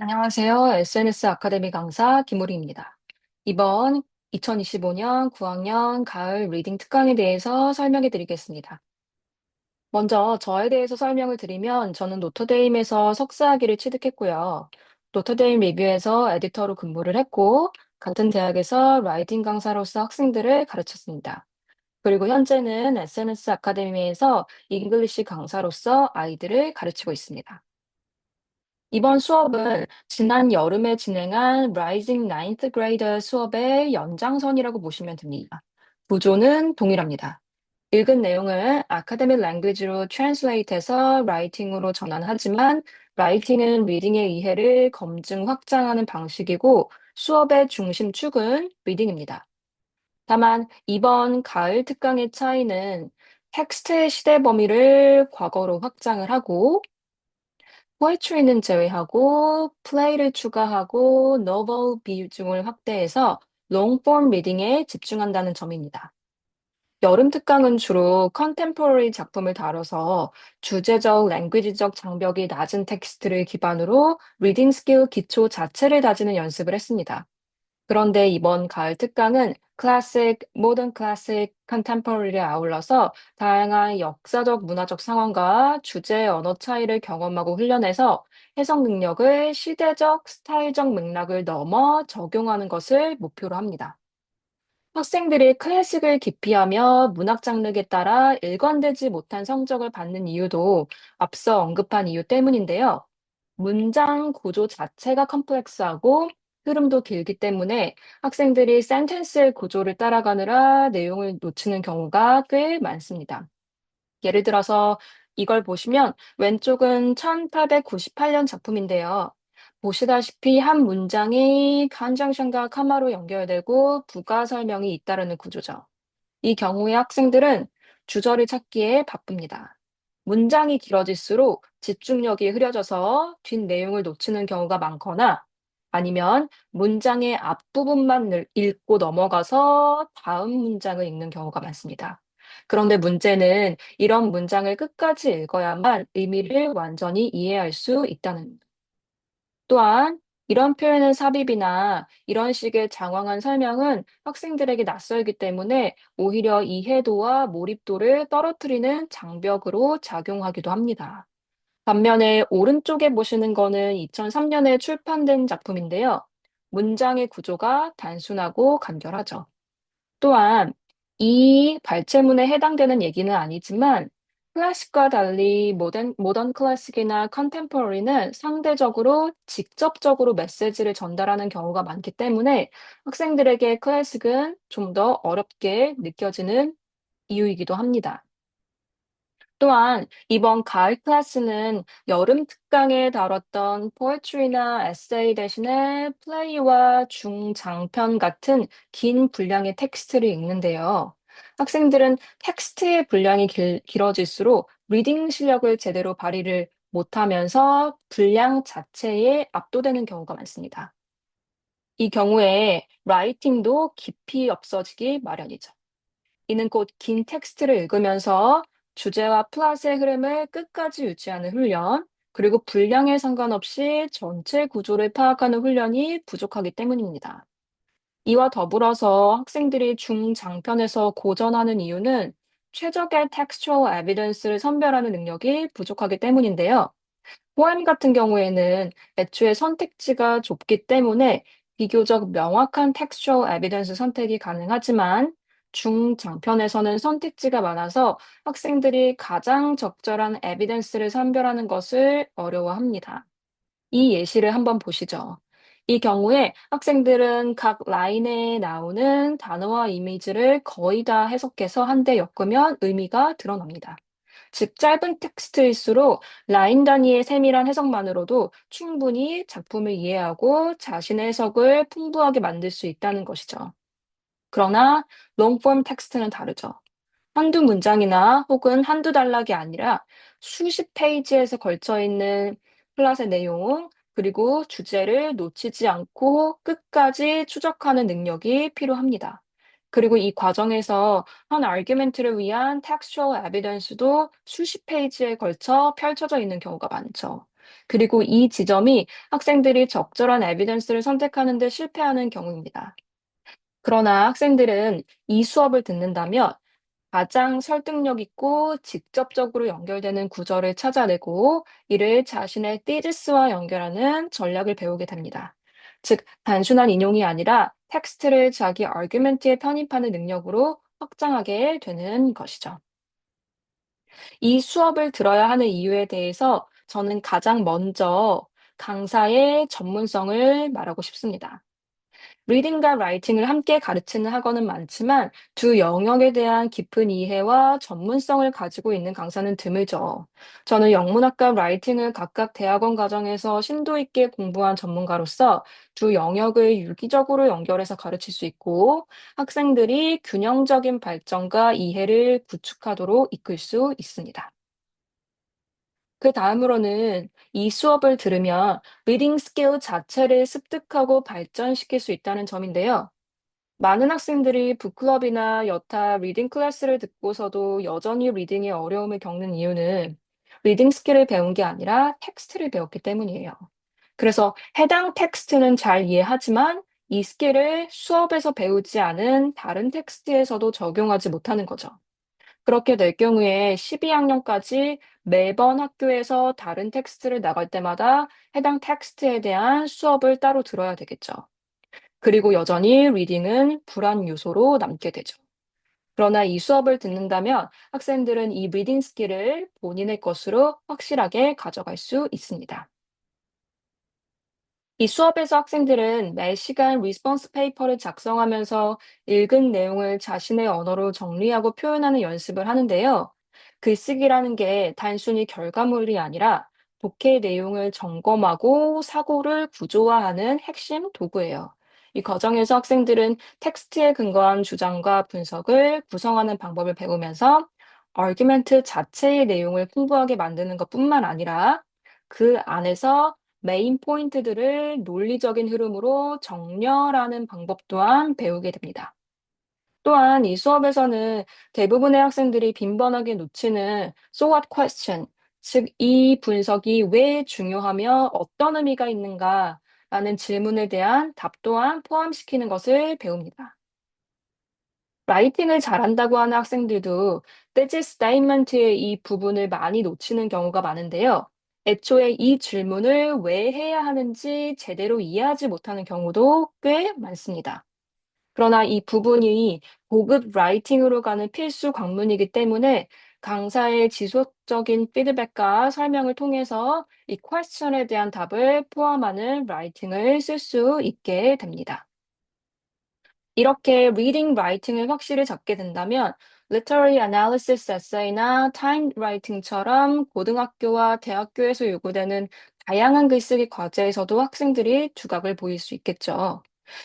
안녕하세요. SNS 아카데미 강사 김우리입니다. 이번 2025년 9학년 가을 리딩 특강에 대해서 설명해 드리겠습니다. 먼저 저에 대해서 설명을 드리면 저는 노터데임에서 석사학위를 취득했고요. 노터데임 리뷰에서 에디터로 근무를 했고, 같은 대학에서 라이팅 강사로서 학생들을 가르쳤습니다. 그리고 현재는 SNS 아카데미에서 잉글리시 강사로서 아이들을 가르치고 있습니다. 이번 수업은 지난 여름에 진행한 Rising Ninth Grader 수업의 연장선이라고 보시면 됩니다. 구조는 동일합니다. 읽은 내용을 아카데믹 랭귀지로 트랜슬레이트해서 라이팅으로 전환하지만 라이팅은 리딩의 이해를 검증 확장하는 방식이고 수업의 중심 축은 리딩입니다. 다만 이번 가을 특강의 차이는 텍스트의 시대 범위를 과거로 확장을 하고 포에트리는 제외하고 플레이를 추가하고 노벨 비중을 확대해서 롱폼 리딩에 집중한다는 점입니다. 여름 특강은 주로 컨템포러리 작품을 다뤄서 주제적, 랭귀지적 장벽이 낮은 텍스트를 기반으로 리딩 스킬 기초 자체를 다지는 연습을 했습니다. 그런데 이번 가을 특강은 클래식, 모던 클래식, 컨템포러리를 아울러서 다양한 역사적 문화적 상황과 주제의 언어 차이를 경험하고 훈련해서 해석 능력을 시대적, 스타일적 맥락을 넘어 적용하는 것을 목표로 합니다. 학생들이 클래식을 기피하며 문학 장르에 따라 일관되지 못한 성적을 받는 이유도 앞서 언급한 이유 때문인데요. 문장 구조 자체가 컴플렉스하고 흐름도 길기 때문에 학생들이 센텐스의 구조를 따라가느라 내용을 놓치는 경우가 꽤 많습니다. 예를 들어서 이걸 보시면 왼쪽은 1898년 작품인데요. 보시다시피 한 문장이 컨정션과 카마로 연결되고 부가 설명이 잇따르는 구조죠. 이 경우에 학생들은 주저를 찾기에 바쁩니다. 문장이 길어질수록 집중력이 흐려져서 뒷내용을 놓치는 경우가 많거나 아니면 문장의 앞부분만 읽고 넘어가서 다음 문장을 읽는 경우가 많습니다. 그런데 문제는 이런 문장을 끝까지 읽어야만 의미를 완전히 이해할 수 있다는 또한 이런 표현의 삽입이나 이런 식의 장황한 설명은 학생들에게 낯설기 때문에 오히려 이해도와 몰입도를 떨어뜨리는 장벽으로 작용하기도 합니다. 반면에 오른쪽에 보시는 거는 2003년에 출판된 작품인데요. 문장의 구조가 단순하고 간결하죠. 또한 이 발제문에 해당되는 얘기는 아니지만 클래식과 달리 모던 클래식이나 컨템포러리는 상대적으로 직접적으로 메시지를 전달하는 경우가 많기 때문에 학생들에게 클래식은 좀 더 어렵게 느껴지는 이유이기도 합니다. 또한 이번 가을 클래스는 여름 특강에 다뤘던 포에트리나 에세이 대신에 플레이와 중장편 같은 긴 분량의 텍스트를 읽는데요. 학생들은 텍스트의 분량이 길어질수록 리딩 실력을 제대로 발휘를 못하면서 분량 자체에 압도되는 경우가 많습니다. 이 경우에 라이팅도 깊이 없어지기 마련이죠. 이는 곧 긴 텍스트를 읽으면서 주제와 플롯의 흐름을 끝까지 유지하는 훈련, 그리고 분량에 상관없이 전체 구조를 파악하는 훈련이 부족하기 때문입니다. 이와 더불어서 학생들이 중장편에서 고전하는 이유는 최적의 textual evidence를 선별하는 능력이 부족하기 때문인데요. 포엠 같은 경우에는 애초에 선택지가 좁기 때문에 비교적 명확한 textual evidence 선택이 가능하지만 중장편에서는 선택지가 많아서 학생들이 가장 적절한 에비던스를 선별하는 것을 어려워합니다. 이 예시를 한번 보시죠. 이 경우에 학생들은 각 라인에 나오는 단어와 이미지를 거의 다 해석해서 한데 엮으면 의미가 드러납니다. 즉, 짧은 텍스트일수록 라인 단위의 세밀한 해석만으로도 충분히 작품을 이해하고 자신의 해석을 풍부하게 만들 수 있다는 것이죠. 그러나 롱폼 텍스트는 다르죠. 한두 문장이나 혹은 한두 단락이 아니라 수십 페이지에서 걸쳐 있는 플롯의 내용, 그리고 주제를 놓치지 않고 끝까지 추적하는 능력이 필요합니다. 그리고 이 과정에서 한 아규멘트를 위한 textual evidence도 수십 페이지에 걸쳐 펼쳐져 있는 경우가 많죠. 그리고 이 지점이 학생들이 적절한 에비던스를 선택하는 데 실패하는 경우입니다. 그러나 학생들은 이 수업을 듣는다면 가장 설득력 있고 직접적으로 연결되는 구절을 찾아내고 이를 자신의 티지스와 연결하는 전략을 배우게 됩니다. 즉, 단순한 인용이 아니라 텍스트를 자기 아규멘트에 편입하는 능력으로 확장하게 되는 것이죠. 이 수업을 들어야 하는 이유에 대해서 저는 가장 먼저 강사의 전문성을 말하고 싶습니다. 리딩과 라이팅을 함께 가르치는 학원은 많지만 두 영역에 대한 깊은 이해와 전문성을 가지고 있는 강사는 드물죠. 저는 영문학과 라이팅을 각각 대학원 과정에서 심도 있게 공부한 전문가로서 두 영역을 유기적으로 연결해서 가르칠 수 있고 학생들이 균형적인 발전과 이해를 구축하도록 이끌 수 있습니다. 그다음으로는 이 수업을 들으면 리딩 스킬 자체를 습득하고 발전시킬 수 있다는 점인데요. 많은 학생들이 북클럽이나 여타 리딩 클래스를 듣고서도 여전히 리딩에 어려움을 겪는 이유는 리딩 스킬을 배운 게 아니라 텍스트를 배웠기 때문이에요. 그래서 해당 텍스트는 잘 이해하지만 이 스킬을 수업에서 배우지 않은 다른 텍스트에서도 적용하지 못하는 거죠. 그렇게 될 경우에 12학년까지 매번 학교에서 다른 텍스트를 나갈 때마다 해당 텍스트에 대한 수업을 따로 들어야 되겠죠. 그리고 여전히 리딩은 불안 요소로 남게 되죠. 그러나 이 수업을 듣는다면 학생들은 이 리딩 스킬을 본인의 것으로 확실하게 가져갈 수 있습니다. 이 수업에서 학생들은 매 시간 리스폰스 페이퍼를 작성하면서 읽은 내용을 자신의 언어로 정리하고 표현하는 연습을 하는데요. 글쓰기라는 게 단순히 결과물이 아니라 독해 내용을 점검하고 사고를 구조화하는 핵심 도구예요. 이 과정에서 학생들은 텍스트에 근거한 주장과 분석을 구성하는 방법을 배우면서 아규멘트 자체의 내용을 풍부하게 만드는 것뿐만 아니라 그 안에서 메인 포인트들을 논리적인 흐름으로 정렬하는 방법 또한 배우게 됩니다. 또한 이 수업에서는 대부분의 학생들이 빈번하게 놓치는 So what question, 즉, 이 분석이 왜 중요하며 어떤 의미가 있는가 라는 질문에 대한 답 또한 포함시키는 것을 배웁니다. 라이팅을 잘한다고 하는 학생들도 떼지 스테이트먼트의 이 부분을 많이 놓치는 경우가 많은데요. 애초에 이 질문을 왜 해야 하는지 제대로 이해하지 못하는 경우도 꽤 많습니다. 그러나 이 부분이 고급 라이팅으로 가는 필수 관문이기 때문에 강사의 지속적인 피드백과 설명을 통해서 이 퀘스천에 대한 답을 포함하는 라이팅을 쓸 수 있게 됩니다. 이렇게 reading, writing을 확실히 잡게 된다면 literary analysis essay나 time writing처럼 고등학교와 대학교에서 요구되는 다양한 글쓰기 과제에서도 학생들이 두각을 보일 수 있겠죠.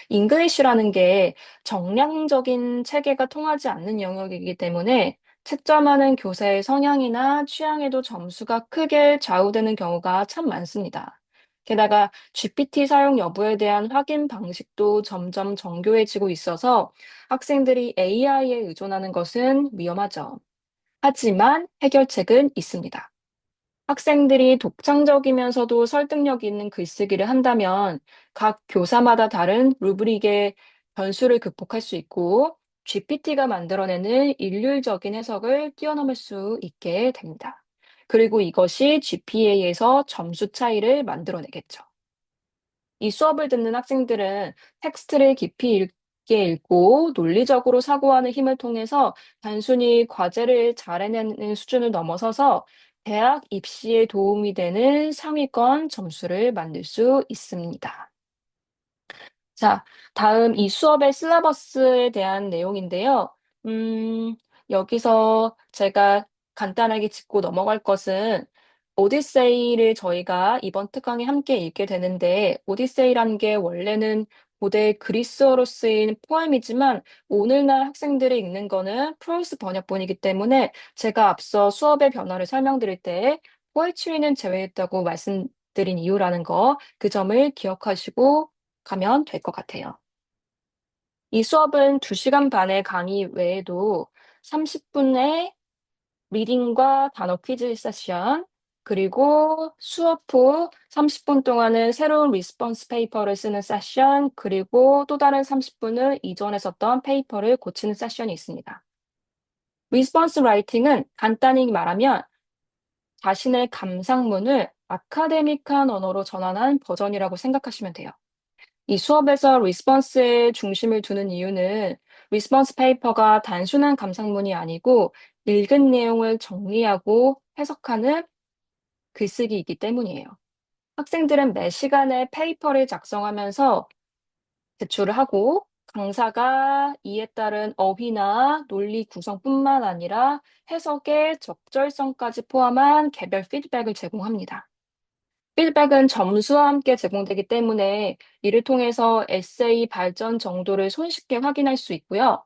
잉글리시라는 게 정량적인 체계가 통하지 않는 영역이기 때문에 채점하는 교사의 성향이나 취향에도 점수가 크게 좌우되는 경우가 참 많습니다. 게다가 GPT 사용 여부에 대한 확인 방식도 점점 정교해지고 있어서 학생들이 AI에 의존하는 것은 위험하죠. 하지만 해결책은 있습니다. 학생들이 독창적이면서도 설득력 있는 글쓰기를 한다면 각 교사마다 다른 루브릭의 변수를 극복할 수 있고 GPT가 만들어내는 일률적인 해석을 뛰어넘을 수 있게 됩니다. 그리고 이것이 GPA에서 점수 차이를 만들어내겠죠. 이 수업을 듣는 학생들은 텍스트를 깊이 있게 읽고 논리적으로 사고하는 힘을 통해서 단순히 과제를 잘 해내는 수준을 넘어서서 대학 입시에 도움이 되는 상위권 점수를 만들 수 있습니다. 자, 다음 이 수업의 실러버스에 대한 내용인데요. 음, 여기서 제가 간단하게 짚고 넘어갈 것은 오디세이를 저희가 이번 특강에 함께 읽게 되는데, 오디세이라는 게 원래는 고대 그리스어로 쓰인 포엠이지만, 오늘날 학생들이 읽는 거는 프로스 번역본이기 때문에, 제가 앞서 수업의 변화를 설명드릴 때, 포에트리는 제외했다고 말씀드린 이유라는 거, 그 점을 기억하시고 가면 될 것 같아요. 이 수업은 2시간 반의 강의 외에도 30분의 리딩과 단어 퀴즈 세션, 그리고 수업 후 30분 동안은 새로운 리스폰스 페이퍼를 쓰는 세션, 그리고 또 다른 30분은 이전에 썼던 페이퍼를 고치는 세션이 있습니다. 리스폰스 라이팅은 간단히 말하면 자신의 감상문을 아카데믹한 언어로 전환한 버전이라고 생각하시면 돼요. 이 수업에서 리스폰스에 중심을 두는 이유는 리스폰스 페이퍼가 단순한 감상문이 아니고 읽은 내용을 정리하고 해석하는 글쓰기이기 때문이에요. 학생들은 매 시간에 페이퍼를 작성하면서 제출을 하고 강사가 이에 따른 어휘나 논리 구성뿐만 아니라 해석의 적절성까지 포함한 개별 피드백을 제공합니다. 피드백은 점수와 함께 제공되기 때문에 이를 통해서 에세이 발전 정도를 손쉽게 확인할 수 있고요.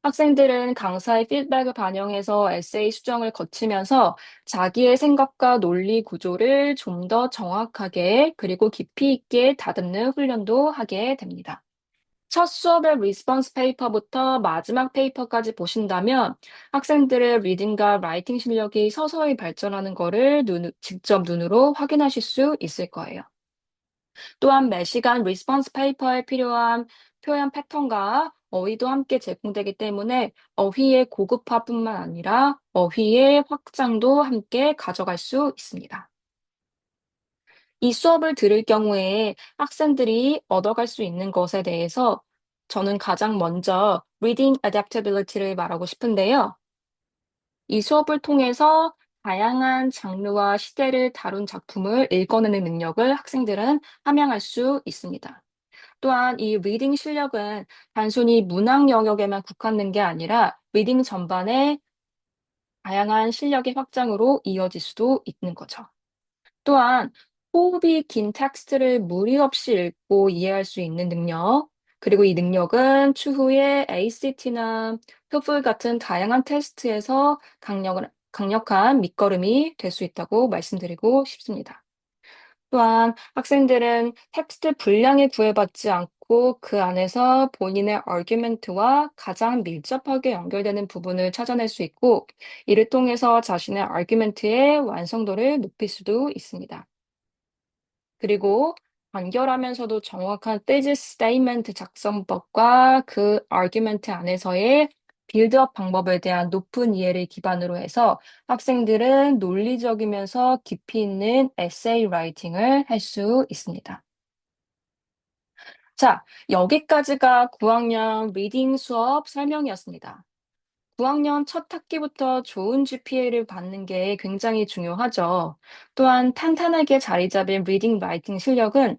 학생들은 강사의 피드백을 반영해서 에세이 수정을 거치면서 자기의 생각과 논리 구조를 좀 더 정확하게 그리고 깊이 있게 다듬는 훈련도 하게 됩니다. 첫 수업의 리스폰스 페이퍼부터 마지막 페이퍼까지 보신다면 학생들의 리딩과 라이팅 실력이 서서히 발전하는 것을 직접 눈으로 확인하실 수 있을 거예요. 또한 매 시간 리스폰스 페이퍼에 필요한 표현 패턴과 어휘도 함께 제공되기 때문에 어휘의 고급화뿐만 아니라 어휘의 확장도 함께 가져갈 수 있습니다. 이 수업을 들을 경우에 학생들이 얻어갈 수 있는 것에 대해서 저는 가장 먼저 reading adaptability를 말하고 싶은데요. 이 수업을 통해서 다양한 장르와 시대를 다룬 작품을 읽어내는 능력을 학생들은 함양할 수 있습니다. 또한 이 리딩 실력은 단순히 문학 영역에만 국한된 게 아니라 리딩 전반의 다양한 실력의 확장으로 이어질 수도 있는 거죠. 또한 호흡이 긴 텍스트를 무리 없이 읽고 이해할 수 있는 능력, 그리고 이 능력은 추후에 ACT나 토플 같은 다양한 테스트에서 강력한 밑거름이 될 수 있다고 말씀드리고 싶습니다. 또한 학생들은 텍스트 분량에 구애받지 않고 그 안에서 본인의 아규멘트와 가장 밀접하게 연결되는 부분을 찾아낼 수 있고, 이를 통해서 자신의 아규멘트의 완성도를 높일 수도 있습니다. 그리고 간결하면서도 정확한 thesis statement 작성법과 그 아규멘트 안에서의 빌드업 방법에 대한 높은 이해를 기반으로 해서 학생들은 논리적이면서 깊이 있는 에세이 라이팅을 할 수 있습니다. 자, 여기까지가 9학년 리딩 수업 설명이었습니다. 9학년 첫 학기부터 좋은 GPA를 받는 게 굉장히 중요하죠. 또한 탄탄하게 자리 잡은 리딩 라이팅 실력은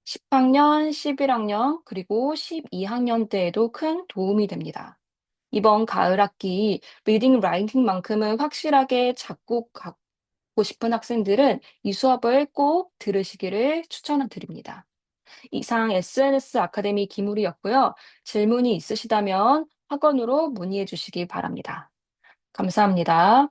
10학년, 11학년, 그리고 12학년 때에도 큰 도움이 됩니다. 이번 가을 학기 리딩 라이팅만큼은 확실하게 잡고 가고 싶은 학생들은 이 수업을 꼭 들으시기를 추천드립니다. 이상 SNS 아카데미 김우리였고요. 질문이 있으시다면 학원으로 문의해 주시기 바랍니다. 감사합니다.